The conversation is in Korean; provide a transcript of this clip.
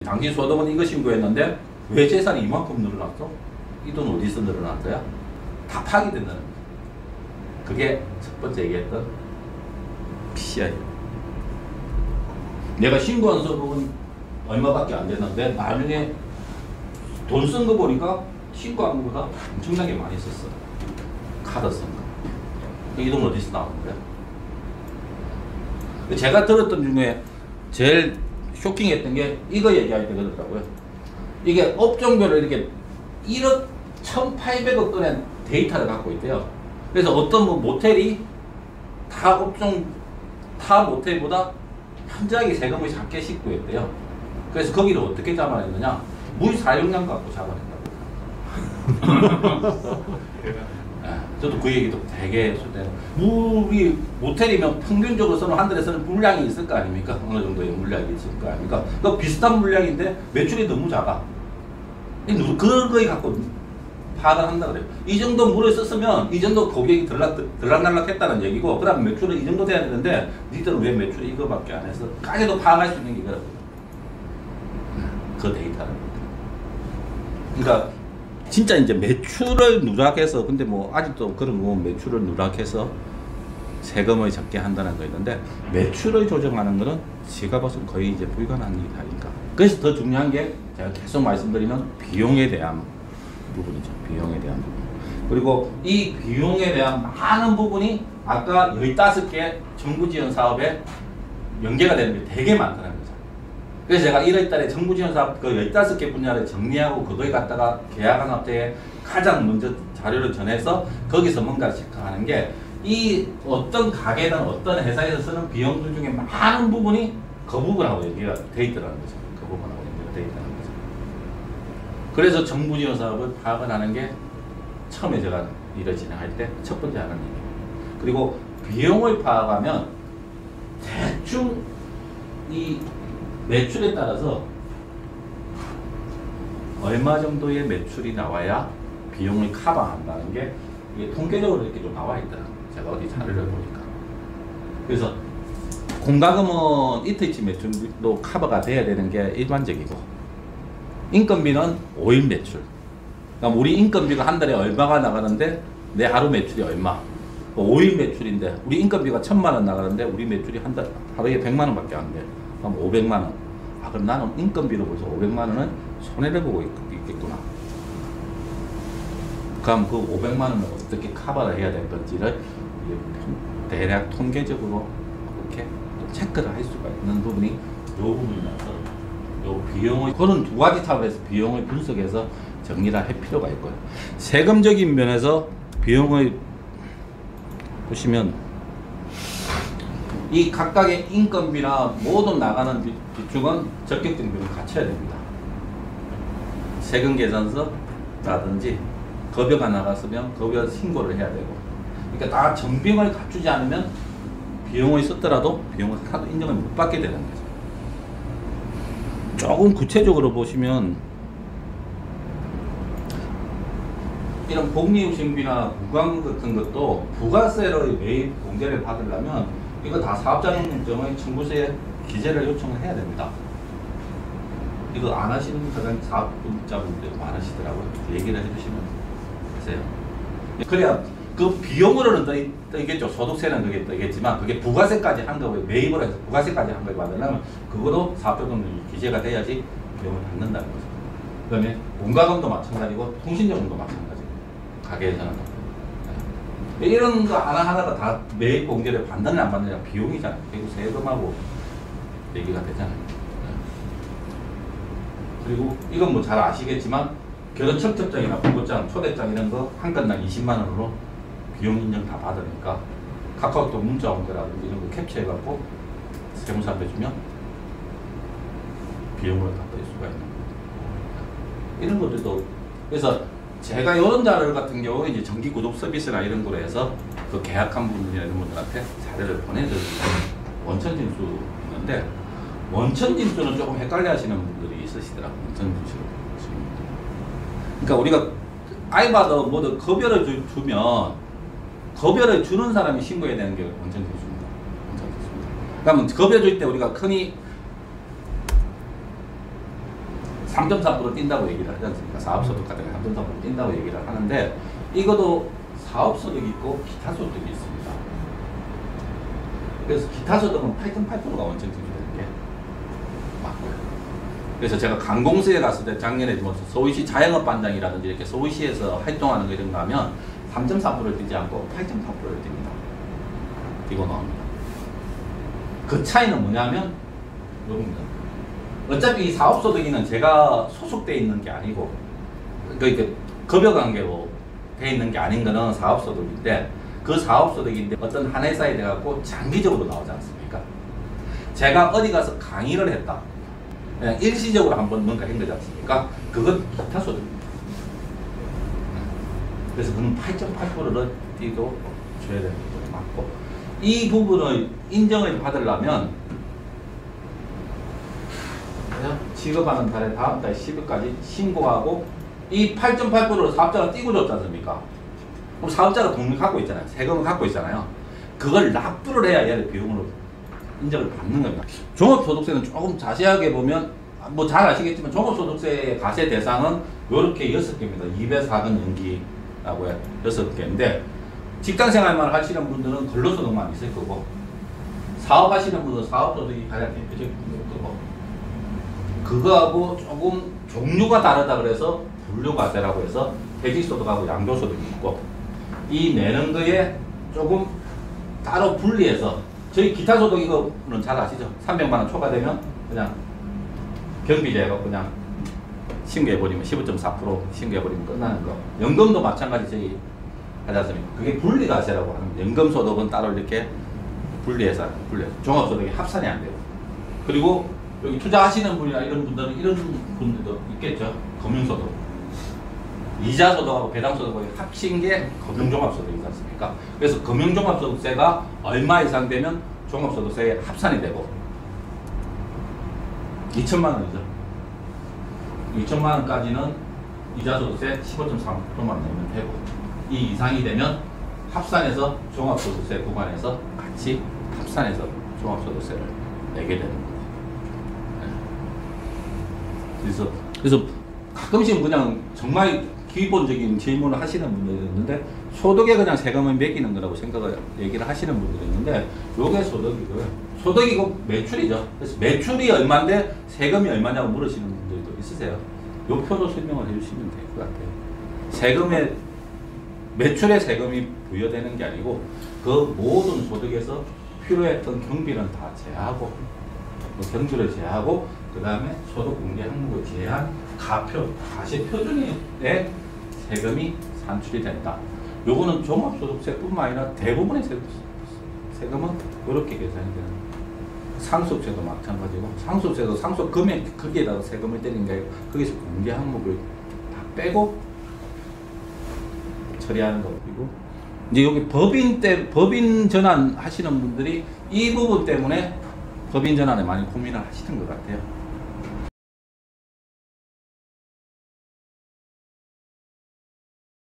당신 소득은 이거 신고했는데 왜 재산이 이만큼 늘어났어? 이 돈 어디서 늘어난 거야? 다 파기된다는 거야. 그게 첫 번째 얘기했던 PCI. 내가 신고한 소득은 얼마밖에 안 됐는데 나중에 돈 쓴 거 보니까 신고한 것보다 엄청나게 많이 썼어. 카드 쓴 거. 이 돈 어디서 나오는 거야? 제가 들었던 중에 제일 쇼킹했던 게 이거 얘기할 때 그러더라고요. 이게 업종별로 이렇게 1억 1,800억 건의 데이터를 갖고 있대요. 그래서 어떤 뭐 모텔이 다 업종 타 모텔보다 현저하게 세금을 작게 싣고했대요. 그래서 거기를 어떻게 잡아냈느냐? 물 사용량 갖고 잡아냈다고. 저도 그 얘기도 되게 했을 물이 모텔이면 평균적으로서는 한 달에서는 물량이 있을 거 아닙니까? 어느 정도의 물량이 있을 거 아닙니까? 그 비슷한 물량인데 매출이 너무 작아. 그거에 갖고 파악을 한다 그래요. 이 정도 물을 썼으면 이 정도 고객이 들락날락 했다는 얘기고, 그 다음 매출은 이 정도 돼야 되는데 니들은 왜 매출이 이거밖에 안 해서 까지도 파악할 수 있는 게 그렇거든요. 그 데이터를. 그러니까 진짜 이제 매출을 누락해서, 근데 뭐 아직도 그런 거 매출을 누락해서 세금을 적게 한다는 거 있는데, 매출을 조정하는 거는 제가 봐서는 거의 이제 불가능한 일이 아닌가. 그래서 더 중요한 게 제가 계속 말씀드리는 비용에 대한 부분이죠. 비용에 대한 부분. 그리고 이 비용에 대한 많은 부분이 아까 15개 정부 지원 사업에 연계가 되는 게 되게 많다는 거죠. 그래서 제가 1월 달에 정부 지원 사업 그 15개 분야를 정리하고 그거에 갖다가 계약한 업체에 가장 먼저 자료를 전해서 거기서 뭔가 체크하는 게, 이 어떤 가게든 어떤 회사에서 쓰는 비용들 중에 많은 부분이 그 부분하고 연계가 돼 있더라는 거죠. 그 부분하고 연계가 돼 있다는 거죠. 그래서 정부 지원 사업을 파악을 하는 게 처음에 제가 일을 진행할 때 첫 번째 하는 일이에요. 그리고 비용을 파악하면 대충 이 매출에 따라서 얼마 정도의 매출이 나와야 비용을 커버한다는 게 이게 통계적으로 이렇게 좀 나와 있더라고요. 제가 어디 자료를 보니까. 그래서 공과금은 이틀치 매출도 커버가 돼야 되는 게 일반적이고, 인건비는 5일 매출. 그러니까 우리 인건비가 한 달에 얼마가 나가는데 내 하루 매출이 얼마. 5일 매출인데 우리 인건비가 1,000만 원 나가는데 우리 매출이 한 달 하루에 100만 원밖에 안 돼. 그럼 500만 원. 아, 그럼 나는 인건비로 벌써 500만 원은 손해를 보고 있겠구나. 그럼 그 500만 원을 어떻게 커버를 해야 될 건지를 대략 통계적으로 그렇게 체크를 할 수가 있는 부분이 이 부분이라서, 요 비용을, 그런 두 가지 차원에서 비용을 분석해서 정리를 할 필요가 있고요. 세금적인 면에서 비용을 보시면 이 각각의 인건비나 모든 나가는 비중은 적격 등비를 갖춰야 됩니다. 세금 계산서라든지 급여가 나갔으면 급여 신고를 해야 되고, 그러니까 다 정비용을 갖추지 않으면 비용을 썼더라도 비용을 하나도 인정을 못 받게 되는 거죠. 조금 구체적으로 보시면 이런 복리후생비나 구강 같은 것도 부가세를 매입 공제를 받으려면 이거 다 사업자명령증의 청구서에 기재를 요청을 해야 됩니다. 이거 안 하시는 가장 사업자분들 많으시더라고요. 얘기를 해주시면 되세요. 그래야 그 비용으로는 떠있겠죠. 소득세는 그게 떠있겠지만, 그게 부가세까지 한 거, 매입을 해서 부가세까지 한 걸 받으려면 그거도 사업자명령이 기재가 돼야지 비용을 받는다는 거죠. 그 다음에 공과금도 마찬가지고 통신요금도 마찬가지고, 가게에서는. 네. 이런 거 하나하나가 다 매입 공제를 받느냐 안 받느냐 비용이잖아요. 그리고 세금하고 얘기가 되잖아요. 네. 그리고 이건 뭐 잘 아시겠지만 결혼 청첩장이나 부고장, 초대장 이런 거 한 건당 20만 원으로 비용 인정 다 받으니까 카카오톡 문자 온 거라든지 이런 거 캡처해갖고 세무사한테 주면 비용을 다 뺄 수가 있는 거예요. 이런 것들도, 그래서 제가 이런 자료 같은 경우 이제 정기 구독 서비스나 이런 거로 해서 그 계약한 분이나 이런 분들한테 자료를 보내드립니다. 원천 징수 있는데, 원천 징수는 조금 헷갈려 하시는 분들이 있으시더라고요. 원천 징수로. 그러니까 우리가 아이바도 뭐든 급여를 주면 급여를 주는 사람이 신고해야 되는 게 원천 징수입니다. 원천 징수입니다. 그러면 급여 줄 때 우리가 흔히 3.4% 뛴다고 얘기를 하지 않습니까? 사업소득 같은 거 3.4% 뛴다고 얘기를 하는데 이것도 사업소득이 있고 기타소득이 있습니다. 그래서 기타소득은 8.8%가 원천 지급되는 게 맞고요. 그래서 제가 강공수에 갔을 때 작년에 뭐 서울시 자영업반장이라든지 이렇게 서울시에서 활동하는 거 이런 거 하면 3.4%를 뛰지 않고 8.4%를 뜁니다. 뛰고 나옵니다. 그 차이는 뭐냐면 요겁니다. 어차피 이 사업소득인은 제가 소속돼 있는 게 아니고 그러니까 급여관계로 돼 있는 게 아닌 거는 사업소득인데 그 사업소득인데 어떤 한 회사에 돼갖고 장기적으로 나오지 않습니까? 제가 어디 가서 강의를 했다. 그냥 일시적으로 한번 뭔가 한 거지 않습니까? 그건 기타 소득입니다. 그래서 그는 8.8%를 뛰도 줘야 되는 게 맞고 이 부분을 인정을 받으려면 지급하는 달에 다음 달 10일까지 신고하고 이 8.8%를 사업자가 띄고 줬지 않습니까? 그럼 사업자가 돈을 갖고 있잖아요. 세금을 갖고 있잖아요. 그걸 납부를 해야 얘를 비용으로 인정을 받는 겁니다. 종합소득세는 조금 자세하게 보면 뭐 잘 아시겠지만 종합소득세의 과세 대상은 이렇게 6개입니다. 204건 연기라고 해 6개인데 직장생활만 하시는 분들은 근로소득만 있을 거고 사업하시는 분들은 사업소득이 가장 대표적인 거고 그거하고 조금 종류가 다르다 그래서 분류과세라고 해서 퇴직소득하고 양도소득이 있고 이 내는 거에 조금 따로 분리해서 저희 기타소득 이거는 잘 아시죠? 300만 원 초과되면 그냥 경비제가 그냥 신고해버리면 15.4% 신고해버리면 끝나는 거. 연금도 마찬가지 저희 하지 않습니까? 그게 분리과세라고 하는 연금소득은 따로 이렇게 분리해서 종합소득이 합산이 안 돼요. 그리고 여기 투자하시는 분이나 이런 분들은 이런 분들도 있겠죠. 금융소득. 이자소득하고 배당소득하고 합친 게 금융종합소득이지 않습니까? 그래서 금융종합소득세가 얼마 이상 되면 종합소득세에 합산이 되고 2천만 원이죠. 2천만 원까지는 이자소득세 15.3%만 내면 되고 이 이상이 되면 합산해서 종합소득세 구간에서 같이 합산해서 종합소득세를 내게 되는 거예요. 그래서 가끔씩 그냥 정말 기본적인 질문을 하시는 분들이 있는데 소득에 그냥 세금을 매기는 거라고 생각을 얘기를 하시는 분들이 있는데 요게 소득이고요. 소득이고 매출이죠. 그래서 매출이 얼마인데 세금이 얼마냐고 물으시는 분들도 있으세요. 요 표로 설명을 해주시면 될 것 같아요. 세금에 매출에 세금이 부여되는 게 아니고 그 모든 소득에서 필요했던 경비는 다 제하고 경비를 제하고 그 다음에 소득 공개 항목을 제한 가표, 과세 표준에 세금이 산출이 된다. 요거는 종합소득세뿐만 아니라 대부분의 세금은 이렇게 계산이 되는 거예요. 상속세도 마찬가지고 상속세도 상속 금액 크기에다가 세금을 때리는 게 아니고 거기서 공개 항목을 다 빼고 처리하는 거고 이제 여기 법인 전환 하시는 분들이 이 부분 때문에 법인 전환에 많이 고민을 하시는 것 같아요.